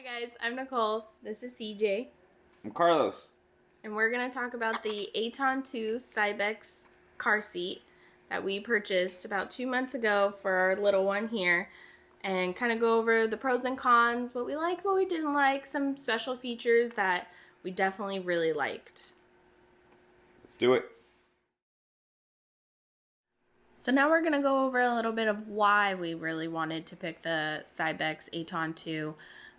Hi guys, I'm Nicole. This is CJ. I'm Carlos. And we're going to talk about the Aton 2 Cybex car seat that we purchased about 2 months ago for our little one here. And kind of go over the pros and cons, what we liked, what we didn't like, some special features that we definitely really liked. Let's do it. So now we're going to go over a little bit of why we really wanted to pick the Cybex Aton 2.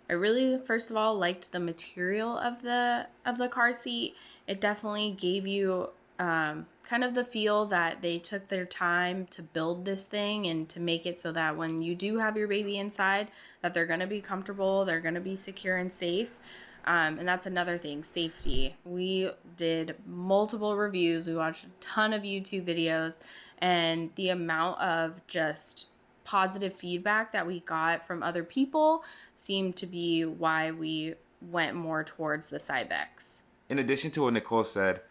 I really, first of all, liked the material of the car seat. It definitely gave you kind of the feel that they took their time to build this thing and to make it so that when you do have your baby inside, that they're going to be comfortable, they're going to be secure and safe. And that's another thing, safety. We did multiple reviews. We watched a ton of YouTube videos, and the amount of just positive feedback that we got from other people seemed to be why we went more towards the Cybex. In addition to what Nicole said,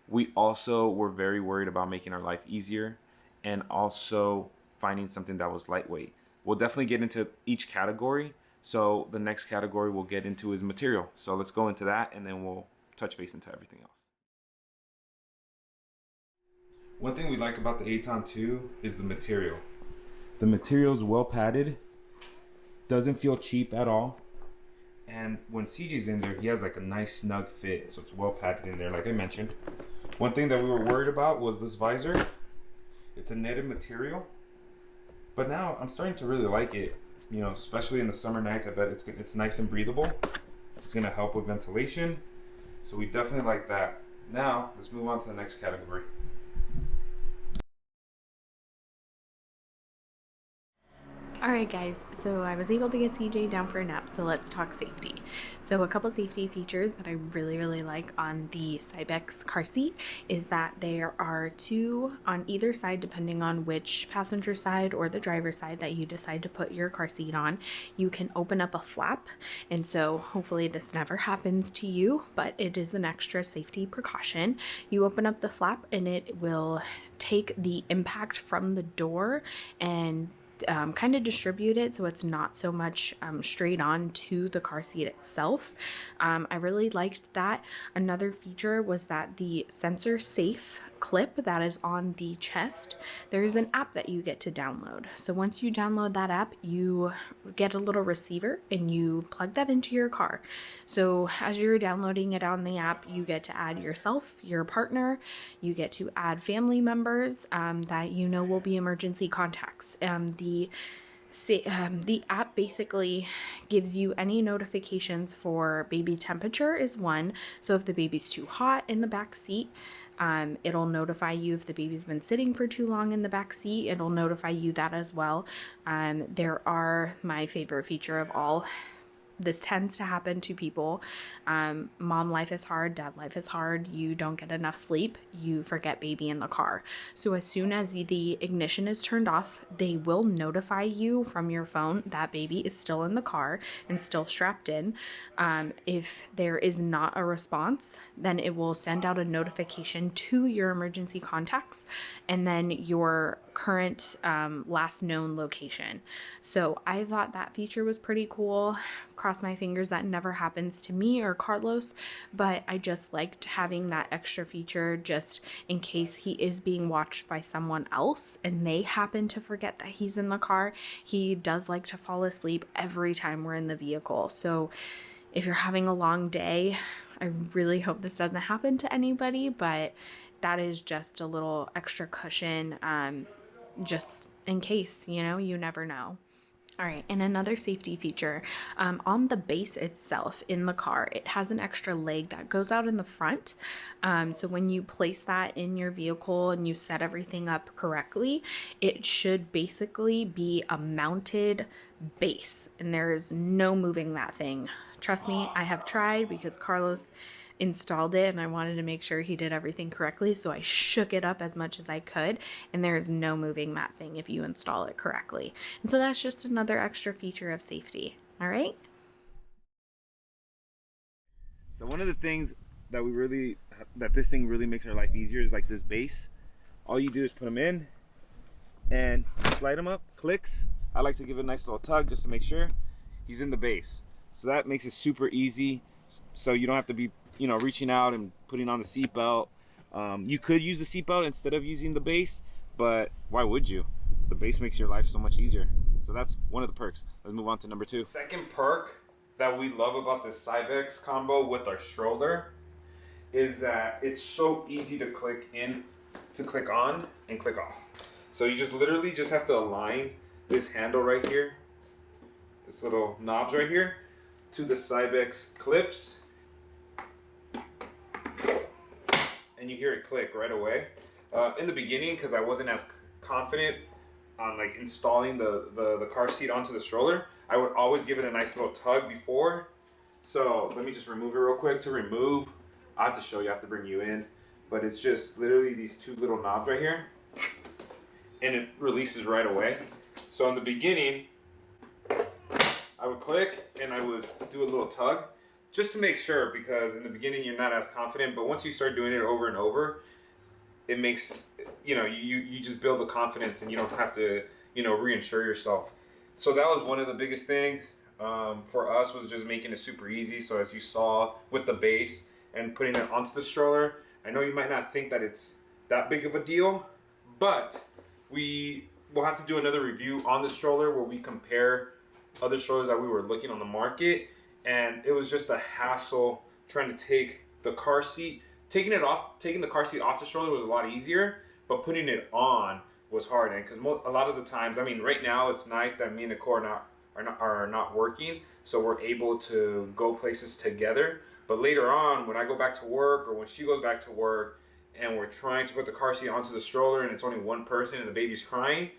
we also were very worried about making our life easier and also finding something that was lightweight. We'll definitely get into each category. So the next category we'll get into is material. So let's go into that and then we'll touch base into everything else. One thing we like about the Aton 2 is the material. The material is well padded, doesn't feel cheap at all. And when CJ's in there, he has like a nice snug fit, so it's well padded in there, like I mentioned. One thing that we were worried about was this visor. It's a netted material, but now I'm starting to really like it. You know, especially in the summer nights, I bet it's nice and breathable. It's gonna help with ventilation, so we definitely like that. Now let's move on to the next category. Alright guys, so I was able to get CJ down for a nap, so let's talk safety. So a couple safety features that I really like on the Cybex car seat is that there are two on either side depending on which passenger side or the driver's side that you decide to put your car seat on. You can open up a flap, and so hopefully this never happens to you, but it is an extra safety precaution. You open up the flap and it will take the impact from the door and kind of distribute it so it's not so much straight on to the car seat itself. I really liked that. Another feature was that the sensor safe clip that is on the chest, there's an app that you get to download. So once you download that app, you get a little receiver and you plug that into your car. So as you're downloading it on the app, you get to add yourself, your partner, you get to add family members that you know will be emergency contacts. The app basically gives you any notifications for baby temperature is one. So if the baby's too hot in the back seat, it'll notify you. If the baby's been sitting for too long in the back seat, it'll notify you that as well. There are my favorite feature of all. This tends to happen to people. Mom life is hard, dad life is hard, you don't get enough sleep, you forget baby in the car. So as soon as the ignition is turned off, they will notify you from your phone that baby is still in the car and still strapped in. If there is not a response, then it will send out a notification to your emergency contacts and then your current last known location. So I thought that feature was pretty cool. Cross my fingers that never happens to me or Carlos, but I just liked having that extra feature just in case he is being watched by someone else and they happen to forget that he's in the car. He does like to fall asleep every time we're in the vehicle. So if you're having a long day, I really hope this doesn't happen to anybody, but that is just a little extra cushion, just in case, you know, you never know. All right, and another safety feature, on the base itself in the car, it has an extra leg that goes out in the front. So when you place that in your vehicle and you set everything up correctly, it should basically be a mounted base, and there's no moving that thing. Trust me, I have tried because Carlos installed it and I wanted to make sure he did everything correctly, so I shook it up as much as I could, and there is no moving that thing if you install it correctly. And so that's just another extra feature of safety. All right, So one of the things that this thing really makes our life easier is like this base. All you do is put them in and slide them up, clicks. I like to give it a nice little tug just to make sure he's in the base. So that makes it super easy. So you don't have to be, reaching out and putting on the seatbelt. You could use the seatbelt instead of using the base, but why would you? The base makes your life so much easier. So that's one of the perks. Let's move on to number 2. Second perk that we love about this Cybex combo with our stroller is that it's so easy to click on and click off. So you just literally just have to align this handle right here, this little knobs right here, to the Cybex clips, and you hear it click right away. In the beginning, because I wasn't as confident on like installing the car seat onto the stroller, I would always give it a nice little tug before. So let me just remove it real quick. To remove, I have to show you, I have to bring you in, but it's just literally these 2 little knobs right here, and it releases right away. So in the beginning, I would click and I would do a little tug just to make sure, because in the beginning you're not as confident, but once you start doing it over and over, it makes, you just build the confidence and you don't have to, reinsure yourself. So that was one of the biggest things for us, was just making it super easy. So as you saw with the base and putting it onto the stroller, I know you might not think that it's that big of a deal, but we will have to do another review on the stroller where we compare other strollers that we were looking on the market, and it was just a hassle trying to take the car seat. Taking the car seat off the stroller was a lot easier, but putting it on was hard. And because a lot of the times, I mean, right now it's nice that me and Nicole are not working, so we're able to go places together. But later on, when I go back to work or when she goes back to work, and we're trying to put the car seat onto the stroller and it's only one person and the baby's crying,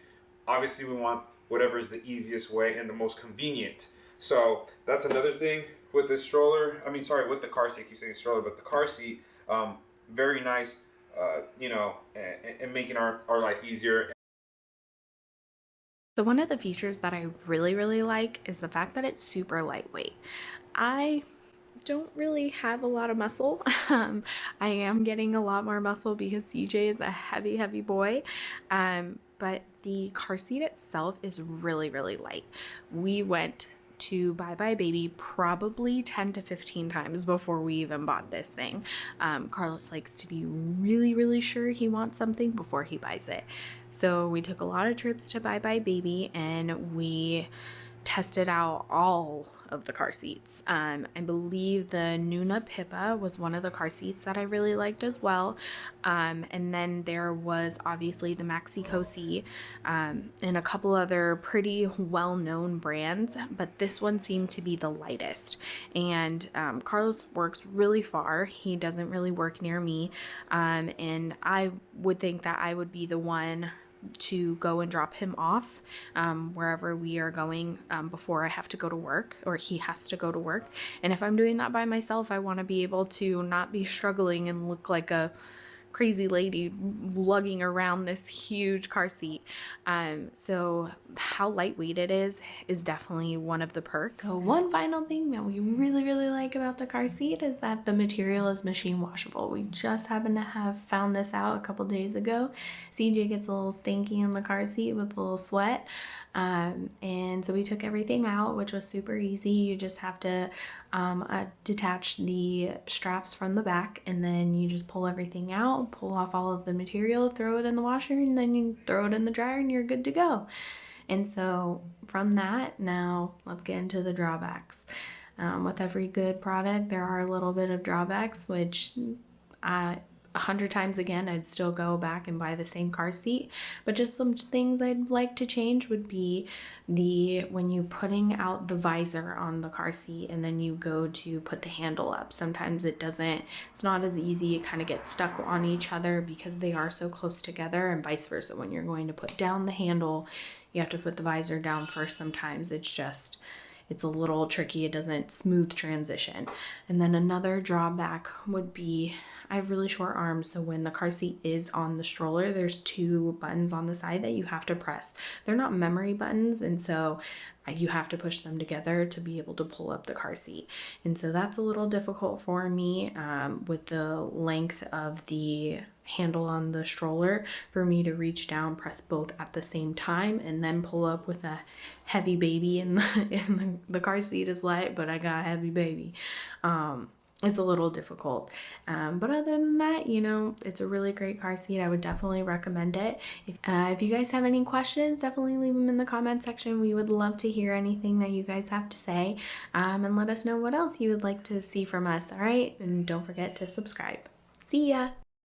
obviously we want whatever is the easiest way and the most convenient. So that's another thing with this stroller. I mean, sorry, with the car seat. I keep saying stroller, but the car seat, very nice, and making our life easier. So one of the features that I really, really like is the fact that it's super lightweight. I don't really have a lot of muscle. I am getting a lot more muscle because CJ is a heavy, heavy boy. But the car seat itself is really, really light. We went to Bye Bye Baby probably 10 to 15 times before we even bought this thing. Carlos likes to be really, really sure he wants something before he buys it. So we took a lot of trips to Bye Bye Baby and we tested out all of the car seats. I believe the Nuna Pippa was one of the car seats that I really liked as well. And then there was obviously the Maxi Cosi, and a couple other pretty well-known brands, but this one seemed to be the lightest. And Carlos works really far. He doesn't really work near me. And I would think that I would be the one to go and drop him off wherever we are going before I have to go to work, or he has to go to work. And if I'm doing that by myself, I want to be able to not be struggling and look like a crazy lady lugging around this huge car seat. So how lightweight it is definitely one of the perks. So one final thing that we really, really like about the car seat is that the material is machine washable. We just happened to have found this out a couple days ago. CJ gets a little stinky in the car seat with a little sweat. And so we took everything out, which was super easy. You just have to detach the straps from the back, and then you just pull everything out, pull off all of the material, throw it in the washer, and then you throw it in the dryer and you're good to go. And so from that, now let's get into the drawbacks. With every good product, there are a little bit of drawbacks, which 100 times again, I'd still go back and buy the same car seat. But just some things I'd like to change would be when you putting out the visor on the car seat and then you go to put the handle up, sometimes it's not as easy. It kind of gets stuck on each other because they are so close together, and vice versa. When you're going to put down the handle, you have to put the visor down first. Sometimes it's a little tricky. It doesn't smooth transition. And then another drawback would be I have really short arms, so when the car seat is on the stroller, there's 2 buttons on the side that you have to press. They're not memory buttons, and so you have to push them together to be able to pull up the car seat. And so that's a little difficult for me with the length of the handle on the stroller for me to reach down, press both at the same time, and then pull up with a heavy baby in the car seat is light, but I got a heavy baby. It's a little difficult. But other than that, you know, it's a really great car seat. I would definitely recommend it. If you guys have any questions, definitely leave them in the comment section. We would love to hear anything that you guys have to say, and let us know what else you would like to see from us. All right. And don't forget to subscribe. See ya.